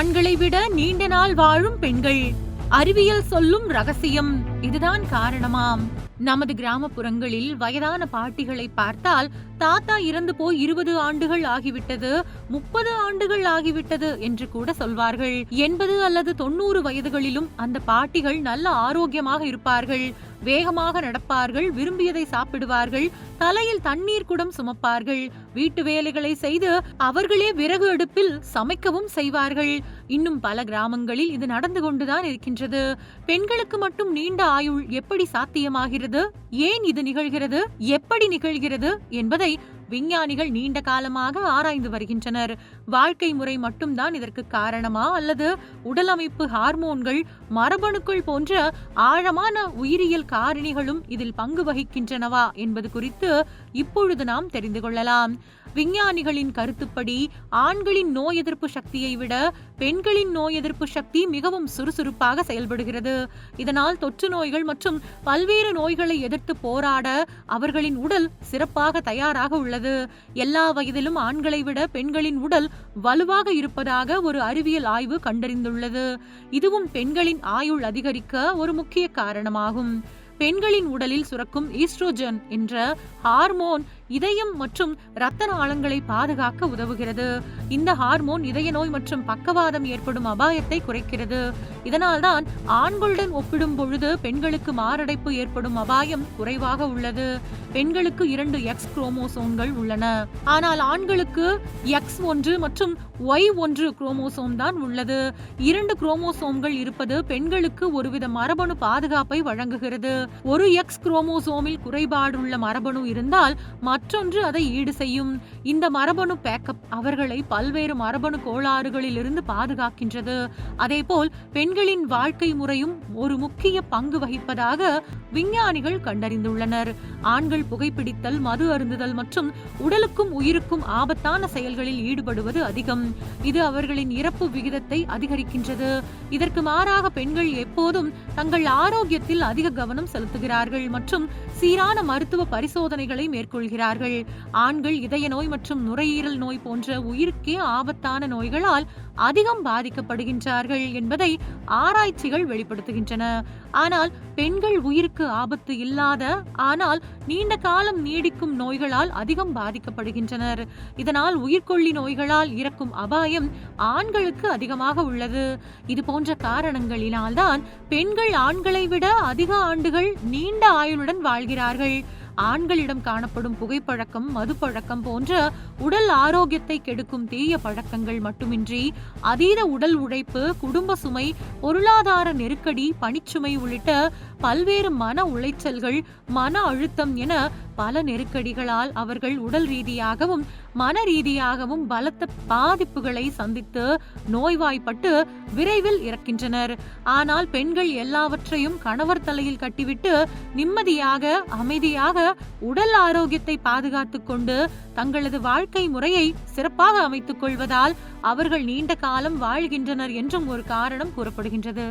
ஆண்களை விட நீண்ட நாள் வாழும் பெண்கள். அறிவியல் சொல்லும் ரகசியம் இதுதான் காரணமாம். நமது கிராமப்புறங்களில் வயதான பாட்டிகளை பார்த்தால், தாத்தா இறந்து போய் 20 ஆண்டுகள் ஆகிவிட்டது, 30 ஆண்டுகள் ஆகிவிட்டது என்று கூட சொல்வார்கள். 80 அல்லது 90 வயதுகளிலும் அந்த பாட்டிகள் நல்ல ஆரோக்கியமாக இருப்பார்கள், வேகமாக நடப்பார்கள், விரும்பியதை சாப்பிடுவார்கள், தலையில் தண்ணீர் குடம் சுமப்பார்கள், வீட்டு வேலைகளை செய்து அவர்களே விறகு அடுப்பில் சமைக்கவும் செய்வார்கள். இன்னும் பல கிராமங்களில் இது நடந்து கொண்டுதான் இருக்கின்றது. பெண்களுக்கு மட்டும் நீண்ட ஆயுள் எப்படி சாத்தியமாகிறது, ஏன் இது நிகழ்கிறது, எப்படி நிகழ்கிறது என்பதை விஞ்ஞானிகள் நீண்ட காலமாக ஆராய்ந்து வருகின்றனர். வாழ்க்கை முறை மட்டும்தான் இதற்கு காரணமா, அல்லது உடலமைப்பு, ஹார்மோன்கள், மரபணுக்கள் போன்ற ஆழமான உயிரியல் காரணிகளும் இதில் பங்கு வகிக்கின்றனவா என்பது குறித்து இப்பொழுது நாம் தெரிந்து கொள்ளலாம். விஞ்ஞானிகளின் கருத்துப்படி ஆண்களின் நோய் எதிர்ப்பு சக்தியை விட பெண்களின் நோய் எதிர்ப்பு சக்தி மிகவும் சுறுசுறுப்பாக செயல்படுகிறது. இதனால் தொற்று நோய்கள் மற்றும் பல்வேறு நோய்களை எதிர்த்து போராட அவர்களின் உடல் சிறப்பாக தயாராக உள்ளது. எல்லா வயதிலும் ஆண்களை விட பெண்களின் உடல் வலுவாக இருப்பதாக ஒரு அறிவியல் ஆய்வு கண்டறிந்துள்ளது. இதுவும் பெண்களின் ஆயுள் அதிகரிக்க ஒரு முக்கிய காரணமாகும். பெண்களின் உடலில் சுரக்கும் ஈஸ்ட்ரோஜன் என்ற ஹார்மோன் இதயம் மற்றும் இரத்த நாளங்களை பாதுகாக்க உதவுகிறது. இந்த ஹார்மோன் இதய நோய் மற்றும் பக்கவாதம் ஏற்படும் அபாயத்தை குறைக்கிறது. இதனால்தான் ஆண்களுடன் ஒப்பிடும் பொழுது பெண்களுக்கு மாரடைப்பு ஏற்படும் அபாயம் குறைவாக உள்ளது. பெண்களுக்கு 2 எக்ஸ் குரோமோசோம்கள் உள்ளன, ஆனால் ஆண்களுக்கு X1 மற்றும் Y1 குரோமோசோம் தான் உள்ளது. 2 குரோமோசோம்கள் இருப்பது பெண்களுக்கு ஒருவித மரபணு பாதுகாப்பை வழங்குகிறது. ஒரு எக்ஸ் குரோமோசோமில் குறைபாடுள்ள மரபணு இருந்தால் மற்றொன்று அதை ஈடு செய்யும். இந்த மரபணு பேக்கப் அவர்களை பல்வேறு மரபணு கோளாறுகளில் இருந்து பாதுகாக்கின்றது. அதேபோல் பெண்களின் வாழ்க்கை முறையும் ஒரு முக்கிய பங்கு வகிப்பதாக விஞ்ஞானிகள் கண்டறிந்துள்ளனர். ஆண்கள் புகைப்பிடித்தல், மது அருந்துதல் மற்றும் உடலுக்கும் உயிருக்கும் ஆபத்தான செயல்களில் ஈடுபடுவது அதிகம். இது அவர்களின் இறப்பு விகிதத்தை அதிகரிக்கின்றது. இதற்கு மாறாக பெண்கள் எப்போதும் தங்கள் ஆரோக்கியத்தில் அதிக கவனம் செலுத்துகிறார்கள் மற்றும் சீரான மருத்துவ பரிசோதனைகளை மேற்கொள்கிறார்கள். ஆண்கள் இதய நோய் மற்றும் நுரையீரல் நோய் போன்ற உயிருக்கே ஆபத்தான நோய்களால் அதிகம் பாதிக்கப்படுகின்றார்கள் என்பதை ஆராய்ச்சிகள் வெளிப்படுத்துகின்றன. ஆனால் பெண்கள் உயிருக்கு ஆபத்து இல்லாத, ஆனால் நீண்ட காலம் நீடிக்கும் நோய்களால் அதிகம் பாதிக்கப்படுகின்றனர். இதனால் உயிர்கொல்லி நோய்களால் இறக்கும் அபாயம் ஆண்களுக்கு அதிகமாக உள்ளது. இது போன்ற காரணங்களினால்தான் பெண்கள் ஆண்களை விட அதிக ஆண்டுகள் நீண்ட ஆயுளுடன் வாழ்கிறார்கள். ஆண்களிடம் காணப்படும் புகைப்பழக்கம், மதுப்பழக்கம் போன்ற உடல் ஆரோக்கியத்தை கெடுக்கும் தீய பழக்கங்கள் மட்டுமின்றி அதீத உடல் உழைப்பு, குடும்ப சுமை, பொருளாதார நெருக்கடி, பணிச்சுமை உள்ளிட்ட பல்வேறு மன உளைச்சல்கள், மன அழுத்தம் என பல நெருக்கடிகளால் அவர்கள் உடல் ரீதியாகவும் மன ரீதியாகவும் பலத்த பாதிப்புகளை சந்தித்து நோய்வாய்ப்பட்டு விரைவில் இறக்கின்றனர். ஆனால் பெண்கள் எல்லாவற்றையும் கணவர் தலையில் கட்டிவிட்டு நிம்மதியாக, அமைதியாக உடல் ஆரோக்கியத்தை பாதுகாத்துக் கொண்டு தங்களது வாழ்க்கை முறையை சிறப்பாக அமைத்துக் கொள்வதால் அவர்கள் நீண்ட காலம் வாழ்கின்றனர் என்றும் ஒரு காரணம் கூறப்படுகின்றது.